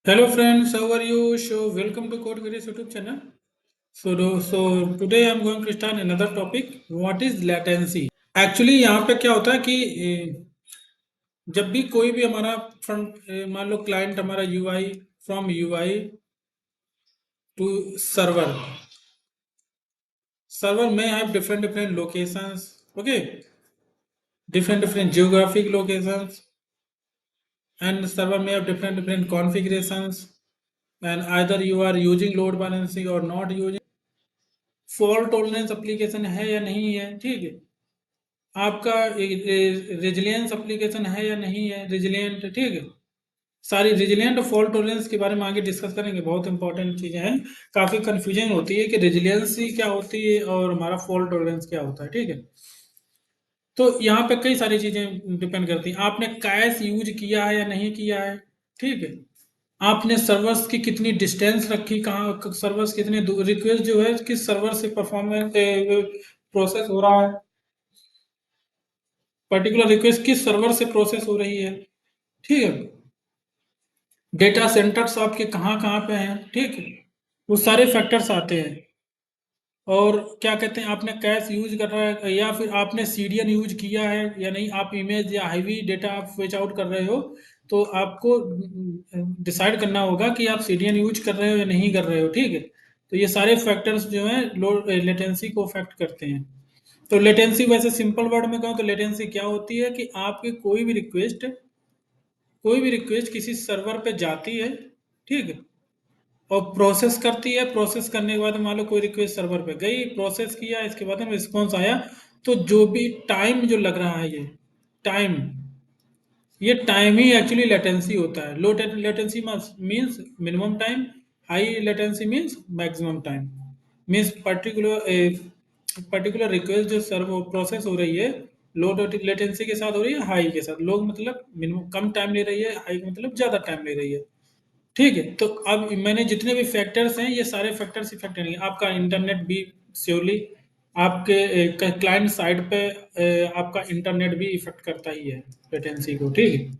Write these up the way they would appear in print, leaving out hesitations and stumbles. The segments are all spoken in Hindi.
Hello friends, how are you? So welcome to Code Gurus YouTube channel. So today I'm going to start another topic. What is latency? Actually यहाँ पे क्या होता है कि जब भी कोई भी हमारा फ्रंट मान लो क्लाइंट हमारा UI from UI to server server में have different locations, okay, different geographic locations, and server may have different configurations, and either you are using load balancing or not using, fault tolerance application है या नहीं है, ठीक है, आपका रेजिलियंस एप्लीकेशन है या नहीं है, रेजिलियंट, ठीक है। सारी रेजिलियंट और फॉल्ट टॉलरेंस के बारे में आगे डिस्कस करेंगे, बहुत इंपॉर्टेंट चीजें हैं। काफी कंफ्यूजन होती है कि रेजिलियंसी क्या होती है और हमारा फॉल्ट टॉलरेंस क्या होता है, ठीक है। तो यहाँ पे कई सारी चीजें डिपेंड करती हैं, आपने कैश यूज किया है या नहीं किया है, ठीक है, आपने सर्वर्स की कितनी डिस्टेंस रखी, कहाँ सर्वर्स कितने रिक्वेस्ट जो है किस सर्वर से परफॉर्मेंस प्रोसेस हो रहा है, पर्टिकुलर रिक्वेस्ट किस सर्वर से प्रोसेस हो रही है, ठीक है, डेटा सेंटर्स आपके कहाँ कहाँ पे हैं, ठीक है, वो सारे फैक्टर्स आते हैं। और क्या कहते हैं, आपने कैश यूज कर रहा है या फिर आपने सीडीएन यूज किया है या नहीं, आप इमेज या हैवी डेटा आप फेच आउट कर रहे हो, तो आपको डिसाइड करना होगा कि आप सीडीएन यूज कर रहे हो या नहीं कर रहे हो, ठीक है। तो ये सारे फैक्टर्स जो हैं लेटेंसी को अफेक्ट करते हैं। तो लेटेंसी वैसे सिंपल वर्ड में कहूँ तो लेटेंसी क्या होती है कि आपकी कोई भी रिक्वेस्ट किसी सर्वर पे जाती है, ठीक है, और प्रोसेस करती है, प्रोसेस करने के बाद मान लो कोई रिक्वेस्ट सर्वर पे गई, प्रोसेस किया, इसके बाद में रिस्पॉन्स आया, तो जो भी टाइम जो लग रहा है, टाइम ये टाइम ही एक्चुअली लेटेंसी होता है। Low latency means minimum time, high latency means maximum time. Means particular request जो सर्व प्रोसेस हो रही है, लो लेटेंसी के साथ हो रही है, हाई के साथ। लो मतलब मिनिमम कम टाइम ले रही है, हाई मतलब ज़्यादा टाइम ले रही है, ठीक है। तो अब मैंने जितने भी फैक्टर्स हैं, ये सारे फैक्टर्स इफेक्ट करेंगे। आपका इंटरनेट भी श्योरली, आपके क्लाइंट साइड पे आपका इंटरनेट भी इफेक्ट करता ही है लेटेंसी को, ठीक है।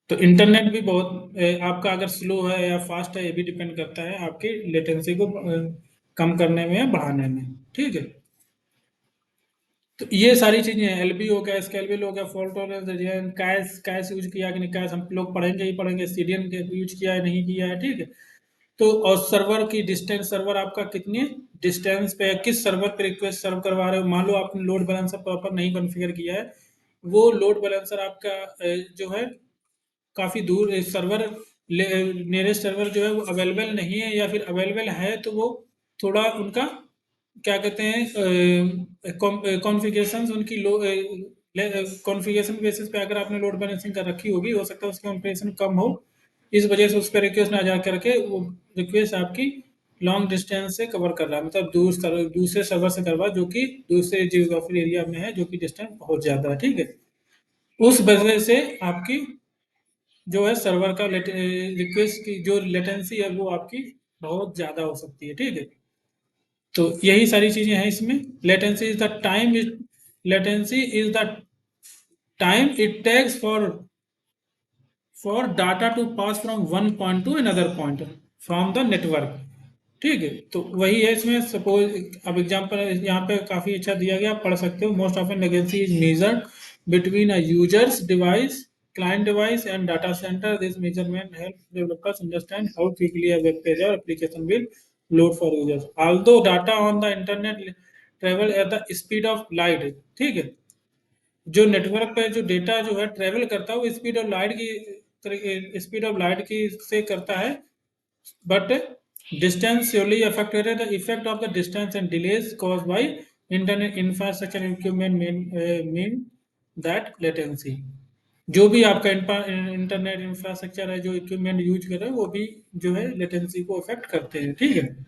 तो इंटरनेट भी बहुत आपका अगर स्लो है या फास्ट है, ये भी डिपेंड करता है आपकी लेटेंसी को कम करने में या बढ़ाने में, ठीक है। तो ये सारी चीजें हैं, एलबी हो गया, स्केलेबल हो गया, fault tolerance, cash cash use किया कि नहीं, कैश हम लोग पढ़ेंगे ही पढ़ेंगे, सीडीएन यूज किया है नहीं किया है, ठीक है। तो और सर्वर की डिस्टेंस, सर्वर आपका कितने डिस्टेंस पे है, किस सर्वर पे रिक्वेस्ट सर्व करवा रहे हो। मान लो आपने लोड बैलेंसर प्रॉपर नहीं कॉन्फ़िगर किया है, वो लोड बैलेंसर आपका जो है काफ़ी दूर सर्वर, नियरेस्ट सर्वर जो है वो अवेलेबल नहीं है, या फिर अवेलेबल है तो वो थोड़ा उनका क्या कहते हैं कॉन्फ़िगरेशंस उनकी लो कॉन्फ़िगरेशन बेसिस पे अगर आपने लोड बैलेंसिंग कर रखी होगी, हो सकता है उसकी कॉन्फ़िगरेशन कम हो, इस वजह से उस पर रिक्वेस्ट ना जा करके वो रिक्वेस्ट आपकी लॉन्ग डिस्टेंस से कवर कर रहा है, मतलब दूसरे सर्वर से करवा जो कि दूसरे जियोग्राफिकल एरिया में है, जो कि डिस्टेंस बहुत ज़्यादा है, ठीक है। उस वजह से आपकी जो है सर्वर का रिक्वेस्ट की जो लेटेंसी है वो आपकी बहुत ज़्यादा हो सकती है, ठीक है। तो यही सारी चीज़ें हैं इसमें। Latency is the time is latency is the time it takes for data to pass from one point to another point from the network, ठीक है। तो वही है इसमें। सपोज अब एग्जांपल यहाँ पे काफ़ी अच्छा दिया गया, आप पढ़ सकते हो। Most often latency is measured between a users device, client device and data center. This measurement helps developers understand how quickly a web page or application will load for users. Although data on the internet travel at the speed of light, ठीक है, जो नेटवर्क पे जो डेटा जो है ट्रेवल करता है वो स्पीड ऑफ लाइट की से करता है, but distance surely affected. The effect of the distance and delays caused by internet infrastructure equipment mean that latency, जो भी आपका इंटरनेट इंफ्रास्ट्रक्चर है, जो इक्विपमेंट यूज कर रहे हैं, वो भी जो है लेटेंसी को अफेक्ट करते हैं, ठीक है।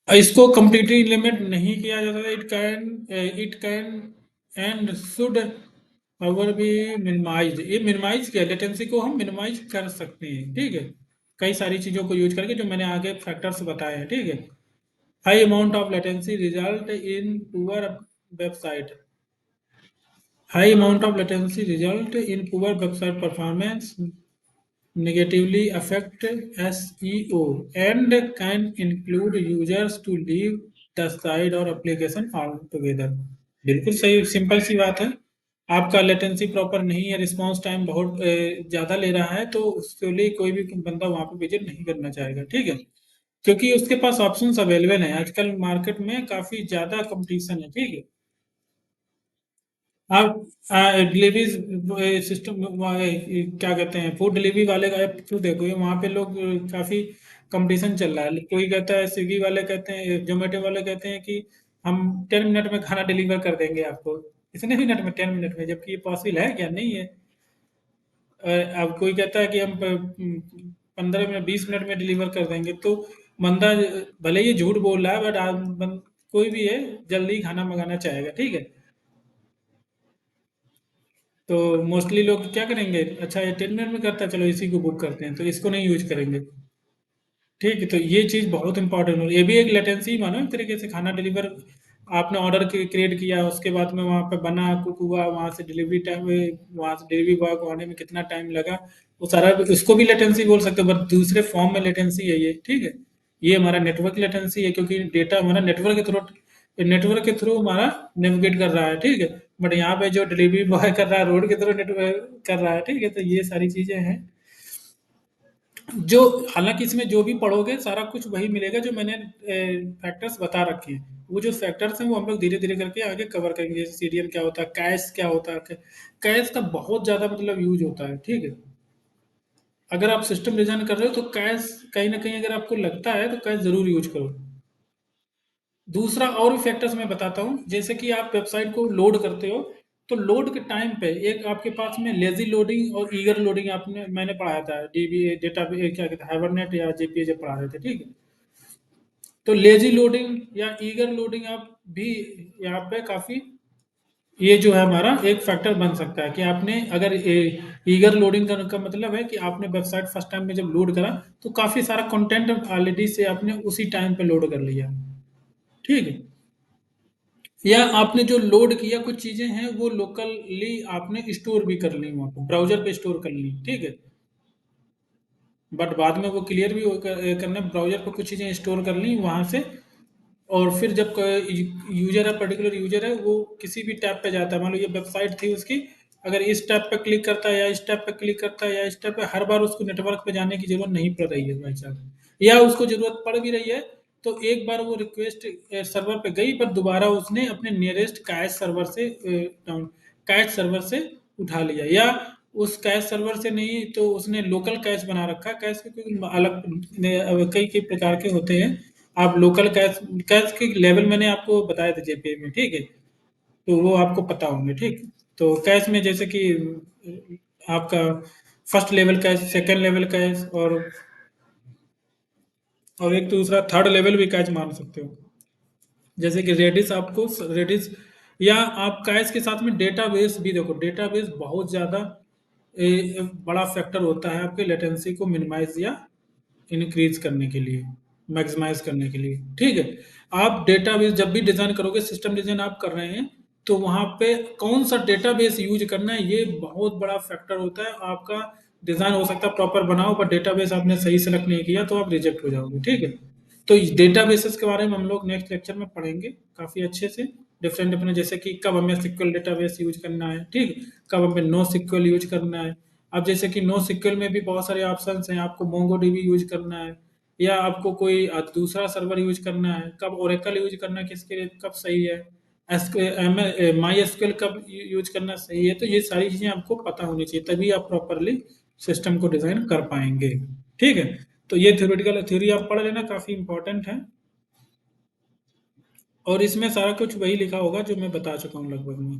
इसको कम्प्लीटली लिमिट नहीं किया जा सकता। It can and should our be minimize. ये मिनिमाइज किया, लेटेंसी को हम मिनिमाइज कर सकते हैं, ठीक है, कई सारी चीज़ों को यूज करके, जो मैंने आगे फैक्टर्स बताए हैं, ठीक है। High amount of latency result in poor website, high amount of latency result in poor website performance, negatively affect SEO and can include users to leave the site or application altogether। बिल्कुल सही, सिंपल सी बात है। आपका लेटेंसी प्रॉपर नहीं है, रिस्पांस टाइम बहुत ज़्यादा ले रहा है, तो उसके लिए कोई भी बंदा वहाँ पे विजिट नहीं करना चाहेगा, ठीक है। क्योंकि उसके पास ऑप्शंस अवेलेबल हैं, आजकल मार्केट में काफ़ी ज़्यादा कंपटीशन है, ठीक है। आप डिलीवरी सिस्टम क्या कहते हैं, फूड डिलीवरी वाले का ऐप थ्रू देखो, ये वहाँ पे लोग काफ़ी कंपटीशन चल रहा है। कोई कहता है, स्विगी वाले कहते हैं, जोमेटो वाले कहते हैं कि हम 10 मिनट में खाना डिलीवर कर देंगे आपको, इतने मिनट में, 10 मिनट में, जबकि ये पॉसिबल है क्या, नहीं है। अब कोई कहता है कि हम 15 मिनट 20 मिनट में डिलीवर कर देंगे, तो बंदा भले ये झूठ बोल रहा है, बट कोई भी है जल्दी खाना मंगाना चाहेगा, ठीक है। तो मोस्टली लोग क्या करेंगे, अच्छा ये 10 मिनट में करता है, चलो इसी को बुक करते हैं, तो इसको नहीं यूज करेंगे, ठीक है। तो ये चीज़ बहुत इंपॉर्टेंट है, ये भी एक लेटेंसी मानो एक तरीके से। खाना डिलीवर आपने ऑर्डर क्रिएट किया, उसके बाद में वहाँ पे बना, कुक हुआ, वहाँ से डिलीवरी टाइम, वहाँ से डिलीवरी बॉय को आने में कितना टाइम लगा, वो सारा उसको भी लेटेंसी बोल सकते हो, बट दूसरे फॉर्म में लेटेंसी है ये, ठीक है। ये हमारा नेटवर्क लेटेंसी है, क्योंकि डेटा हमारा नेटवर्क के थ्रू हमारा नेविगेट कर रहा है, ठीक है। बट यहाँ पे जो डिलीवरी बॉय कर रहा है, रोड के थ्रू नेटवर्क कर रहा है, ठीक है। तो ये सारी चीज़ें हैं जो, हालांकि इसमें जो भी पढ़ोगे सारा कुछ वही मिलेगा जो मैंने फैक्टर्स बता रखे हैं। वो जो फैक्टर्स हैं वो हम लोग धीरे धीरे करके आगे कवर करेंगे, जैसे सीडीएन क्या होता है, कैश क्या होता है। कैश का बहुत ज़्यादा मतलब यूज होता है, ठीक है। अगर आप सिस्टम डिजाइन कर रहे हो तो कैश, कहीं ना कहीं अगर आपको लगता है तो कैश जरूर यूज करो। दूसरा और भी फैक्टर्स मैं बताता हूँ, जैसे कि आप वेबसाइट को लोड करते हो, तो लोड के टाइम पे एक आपके पास में लेजी लोडिंग और ईगर लोडिंग, आपने मैंने पढ़ाया था डीबी डेटा, क्या कहते हैं, हाइबरनेट या जेपीए जब पढ़ा रहे थे, ठीक है। तो लेजी लोडिंग या ईगर लोडिंग आप भी यहाँ पे काफ़ी, ये जो है हमारा एक फैक्टर बन सकता है कि आपने अगर ईगर लोडिंग का मतलब है कि आपने वेबसाइट फर्स्ट टाइम में जब लोड करा, तो काफ़ी सारा कंटेंट ऑलरेडी से आपने उसी टाइम पे लोड कर लिया, ठीक है। या आपने जो लोड किया कुछ चीज़ें हैं वो लोकली आपने स्टोर भी कर ली, वहाँ पे ब्राउज़र पे स्टोर कर ली, ठीक है। बट बाद में वो क्लियर भी करना, ब्राउज़र पे कुछ चीज़ें स्टोर कर ली वहाँ से। और फिर जब यूजर है, पर्टिकुलर यूजर है, वो किसी भी टैब पे जाता है, मान लो ये वेबसाइट थी उसकी, अगर इस टैब पे क्लिक करता है या इस टैब पे क्लिक करता है या इस टैब पे, हर बार उसको नेटवर्क पे जाने की जरूरत नहीं पड़ रही है भाई साहब, या उसको जरूरत पड़ भी रही है, तो एक बार वो रिक्वेस्ट सर्वर पे गई, पर दोबारा उसने अपने नियरेस्ट कैश सर्वर से उठा लिया, या उस कैश सर्वर से नहीं तो उसने लोकल कैश बना रखा है। कैश के कोई अलग कई कई प्रकार के होते हैं। आप लोकल कैश, कैश के लेवल मैंने आपको बताए थे जेपीए में, ठीक है। तो वो आपको पता होंगे, ठीक। तो कैश में जैसे कि आपका first level cash, second level cash, और एक दूसरा थर्ड लेवल भी कैश मान सकते हो। जैसे कि रेडिस, आपको रेडिस, या आप कैश के साथ में डेटाबेस भी देखो, डेटाबेस बहुत ज़्यादा बड़ा फैक्टर होता है आपके लेटेंसी को मिनिमाइज या इंक्रीज करने के लिए, मैक्सिमाइज करने के लिए, ठीक है। आप डेटाबेस जब भी डिजाइन करोगे, सिस्टम डिजाइन आप कर रहे हैं, तो वहां पे कौन सा डेटाबेस यूज करना है, ये बहुत बड़ा फैक्टर होता है। आपका डिजाइन हो सकता है प्रॉपर बनाओ, पर डेटाबेस आपने सही सेलेक्ट नहीं किया तो आप रिजेक्ट हो जाओगे, ठीक है। तो डेटाबेसेस के बारे में हम लोग नेक्स्ट लेक्चर में पढ़ेंगे काफ़ी अच्छे से, डिफरेंट डिफरेंट, जैसे कि कब हमें सिक्वल डेटाबेस यूज करना है, ठीक है, कब हमें नो सिक्वल यूज करना है। अब जैसे कि नो सिक्वल में भी बहुत सारे ऑप्शंस हैं, आपको मोंगो डीबी यूज करना है, या आपको कोई दूसरा सर्वर यूज करना है, कब ओरेकल यूज करना है, किसके लिए कब सही है, माई एसक्यूएल कब यूज करना सही है। तो ये सारी चीज़ें आपको पता होनी चाहिए, तभी आप प्रॉपरली सिस्टम को डिज़ाइन कर पाएंगे, ठीक है। तो ये थ्योरेटिकल थ्योरी आप पढ़ लेना, काफ़ी इंपॉर्टेंट है। और इसमें सारा कुछ वही लिखा होगा जो मैं बता चुका हूँ लगभग में।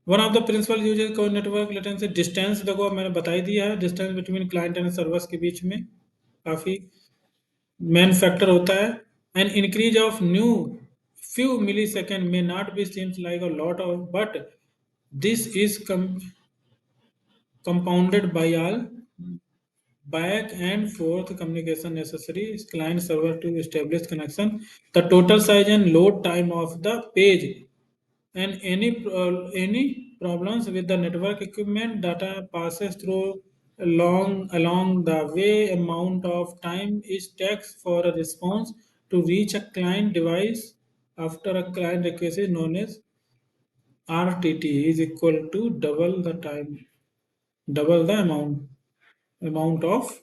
One of the principle uses को नेटवर्क लेटेंसी, डिस्टेंस देखो मैंने बता ही दिया है, distance between client and servers के बीच में काफ़ी मेन फैक्टर होता है। An increase of new few millisecond may not be seems like a lot of, but this is compounded by all back and forth communication necessary client server to establish connection, the total size and load time of the page, and any problems with the network equipment data passes through along the way, amount of time it takes for a response to reach a client device after a client request is known as RTT is equal to double the amount of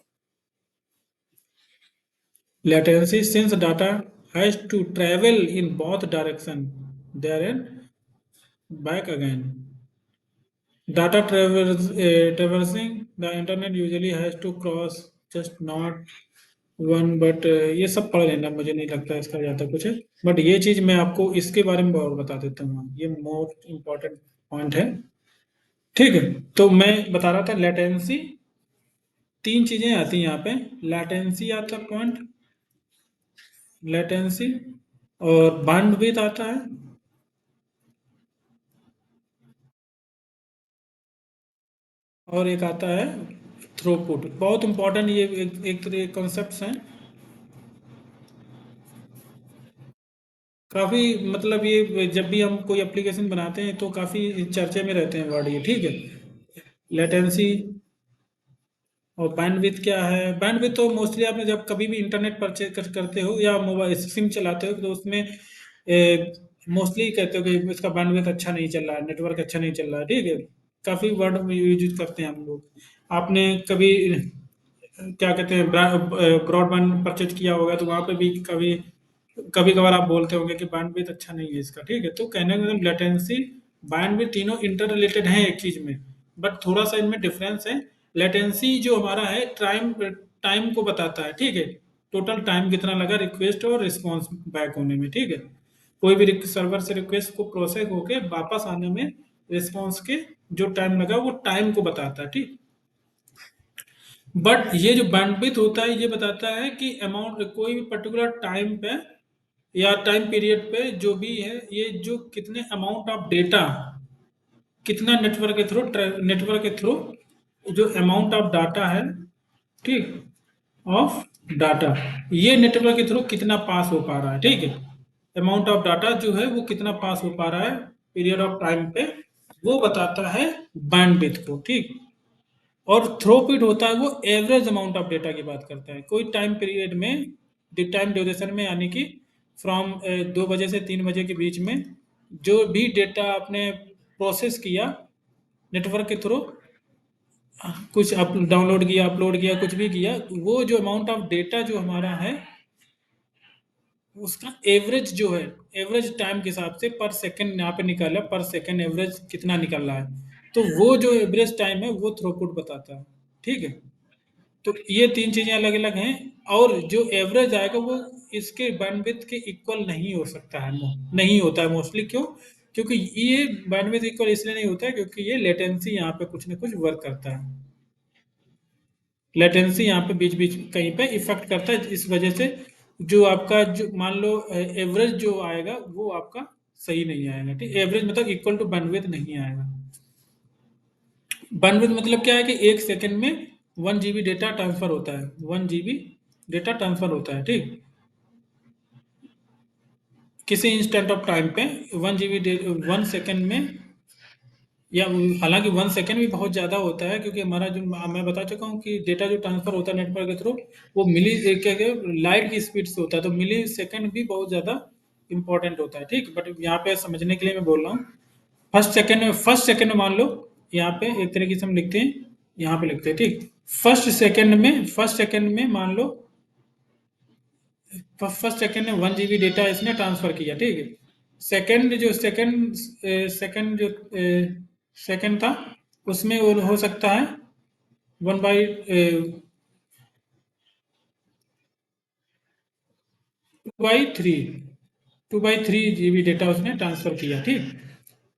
latency since data has to travel in both direction there and back again. Traversing the internet usually has to cross just not one but ये सब पढ़ लेना, मुझे नहीं लगता इसका ज़्यादा कुछ है। बट ये चीज़ मैं आपको इसके बारे में और बता देता हूँ, ये मोस्ट इम्पॉर्टेंट पॉइंट है। ठीक है, तो मैं बता रहा था लेटेंसी, तीन चीज़ें आती हैं यहाँ पे। लेटेंसी आता है पॉइंट, लेटेंसी, और बैंडविड्थ आता है, और एक आता है थ्रूपुट। बहुत इंपॉर्टेंट ये एक तरह के कॉन्सेप्ट्स हैं, काफ़ी मतलब ये जब भी हम कोई एप्लीकेशन बनाते हैं तो काफ़ी चर्चे में रहते हैं वर्ड ये। ठीक है, लेटेंसी और बैंडविड्थ क्या है? बैंडविड्थ तो मोस्टली आपने जब कभी भी इंटरनेट परचेज करते हो या मोबाइल सिम चलाते हो तो उसमें मोस्टली कहते हो कि इसका बैंडविड्थ अच्छा नहीं चल रहा है, नेटवर्क अच्छा नहीं चल रहा है। ठीक है, काफ़ी वर्ड यूज करते हैं हम लोग। आपने कभी क्या कहते हैं ब्रॉडबैंड परचेज किया होगा तो वहाँ पे भी कभी कभी कभार आप बोलते होंगे कि बैंडविड्थ अच्छा नहीं है इसका। ठीक है, तो कहने का मतलब लेटेंसी बैंडविड्थ तीनों इंटर रिलेटेड हैं एक चीज में, बट थोड़ा सा इनमें डिफरेंस है। लेटेंसी जो हमारा है टाइम टाइम को बताता है। ठीक है, टोटल टाइम कितना लगा रिक्वेस्ट और रिस्पॉन्स बैक होने में। ठीक है, कोई भी सर्वर से रिक्वेस्ट को प्रोसेस होके वापस आने में रिस्पॉन्स के जो टाइम लगा वो टाइम को बताता है। ठीक, बट ये जो बैंडविड्थ होता है ये बताता है कि अमाउंट कोई भी पर्टिकुलर टाइम पे या टाइम पीरियड पे जो भी है ये जो कितने अमाउंट ऑफ डेटा, कितना नेटवर्क के थ्रू जो अमाउंट ऑफ डाटा है, ठीक, ऑफ डाटा, ये नेटवर्क के थ्रू कितना पास हो पा रहा है। ठीक है, अमाउंट ऑफ डाटा जो है वो कितना पास हो पा रहा है पीरियड ऑफ टाइम पे, वो बताता है बैंडविड्थ को। ठीक, और थ्रूपुट होता है वो एवरेज अमाउंट ऑफ डेटा की बात करता है कोई टाइम पीरियड में, टाइम ड्यूरेशन में, यानी कि फ्रॉम 2 बजे से 3 बजे के बीच में जो भी डेटा आपने प्रोसेस किया नेटवर्क के थ्रू, कुछ अप डाउनलोड किया, अपलोड किया, कुछ भी किया, वो जो अमाउंट ऑफ डेटा जो हमारा है उसका एवरेज जो है, एवरेज टाइम के हिसाब से पर सेकंड यहाँ पे निकाला, पर सेकंड एवरेज कितना निकल रहा है, तो वो जो एवरेज टाइम है वो थ्रूपुट बताता है। ठीक है, तो ये तीन चीजें अलग अलग हैं, और जो एवरेज आएगा वो इसके बैंडविड्थ के इक्वल नहीं हो सकता है, नहीं होता है मोस्टली। क्यों? क्योंकि ये बैंडविड्थ इक्वल इसलिए नहीं होता है क्योंकि ये लेटेंसी यहाँ पे कुछ ना कुछ वर्क करता है, लेटेंसी यहाँ पे बीच बीच कहीं पे इफेक्ट करता है, इस वजह से जो आपका जो मान लो एवरेज जो आएगा वो आपका सही नहीं आएगा। ठीक, एवरेज मतलब इक्वल टू बैंडविड्थ नहीं आएगा। बैंडविड्थ मतलब क्या है कि 1 सेकंड में 1 GB डेटा ट्रांसफर होता है, 1 GB डेटा ट्रांसफर होता है। ठीक, किसी इंस्टेंट ऑफ टाइम पे 1 GB 1 सेकंड में, या हालांकि 1 सेकंड भी बहुत ज़्यादा होता है क्योंकि हमारा जो मैं बता चुका हूँ कि डेटा जो ट्रांसफर होता है नेटवर्क के थ्रू वो क्या क्या लाइट की स्पीड से होता है, तो मिली सेकंड भी बहुत ज़्यादा इंपॉर्टेंट होता है। ठीक, बट यहाँ पे समझने के लिए मैं बोल रहा हूँ, फर्स्ट सेकंड में मान लो, यहाँ पे एक तरीके से हम लिखते हैं, यहाँ पे लिखते हैं। ठीक, फर्स्ट सेकंड में मान लो, फर्स्ट सेकंड में 1 GB डेटा इसने ट्रांसफर किया। ठीक है, सेकंड जो सेकंड था उसमें वो हो सकता है 2/3 डेटा उसने ट्रांसफर किया। ठीक,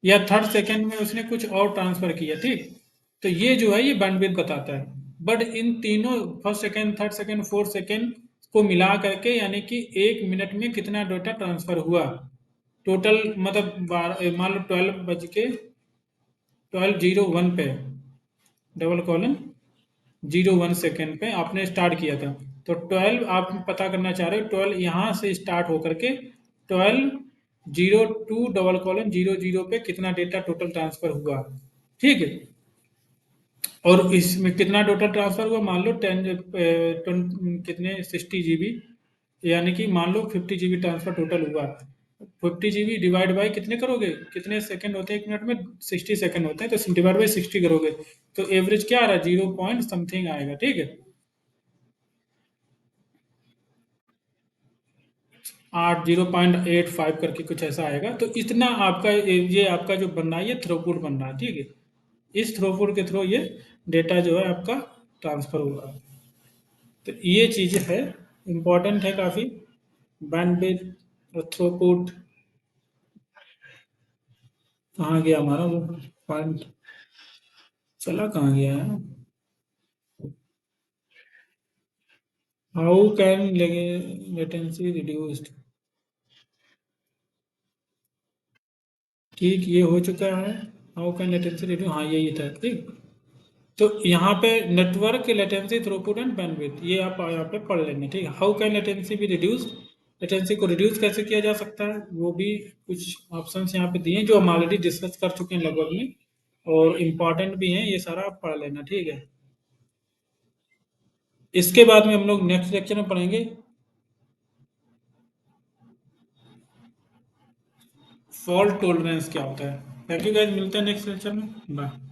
या थर्ड सेकंड में उसने कुछ और ट्रांसफर किया। ठीक, तो ये जो है ये बैंडविड्थ बताता है। बट इन तीनों first second, third second, fourth second को मिला करके यानी कि 1 मिनट में कितना डेटा ट्रांसफर हुआ टोटल, मतलब मान लो 12 बज के 12:01 पे, डबल कॉलन 0.01 सेकेंड पे आपने स्टार्ट किया था। तो 12 आप पता करना चाह रहे हो, 12 यहाँ से स्टार्ट होकर के 12:02:00 पे कितना डेटा टोटल ट्रांसफर हुआ, ठीक है। और इसमें कितना टोटल ट्रांसफर हुआ, मान लो 60 GB, यानी कि मान लो 50 GB ट्रांसफर टोटल हुआ। 50 GB डिवाइड बाई कितने करोगे, कितने सेकंड होते हैं एक मिनट में, 60 सेकंड होते हैं, तो डिवाइड बाई 60 करोगे, तो एवरेज क्या आ रहा है, 0 पॉइंट समथिंग आएगा, ठीक है। 0.85 करके कुछ ऐसा आएगा। तो इतना आपका ये आपका जो बन रहा है, ये थ्रूपुट बन रहा है, ठीक है। इस थ्रूपुट के थ्रू ये डेटा जो है आपका ट्रांसफर हुआ है। तो ये चीज़ है, इम्पोर्टेंट है काफ़ी। बैंडविड्थ और थ्रूपुट। कहाँ गया हमारा वो पॉइंट, चला कहाँ गया है। हाउ कैन लेटेंसी रिड्यूस्ड, ठीक, ये हो चुका है। हाउ कैन लेटेंसी रिड्यूस, हाँ यही था, ठीक। तो यहाँ पे network latency throughput and bandwidth, ये आप यहाँ पे पढ़ लेंगे, ठीक है। How can latency be reduce, latency को रिड्यूस कैसे किया जा सकता है, वो भी कुछ ऑप्शंस यहाँ पे दिए हैं जो हम ऑलरेडी डिस्कस कर चुके हैं लगभग में, और इम्पॉर्टेंट भी हैं, ये सारा आप पढ़ लेना, ठीक है। इसके बाद में हम लोग नेक्स्ट लेक्चर में पढ़ेंगे फॉल्ट टॉलरेंस क्या होता है। थैंक यू गाइस, मिलते हैं नेक्स्ट लेक्चर में, बाय।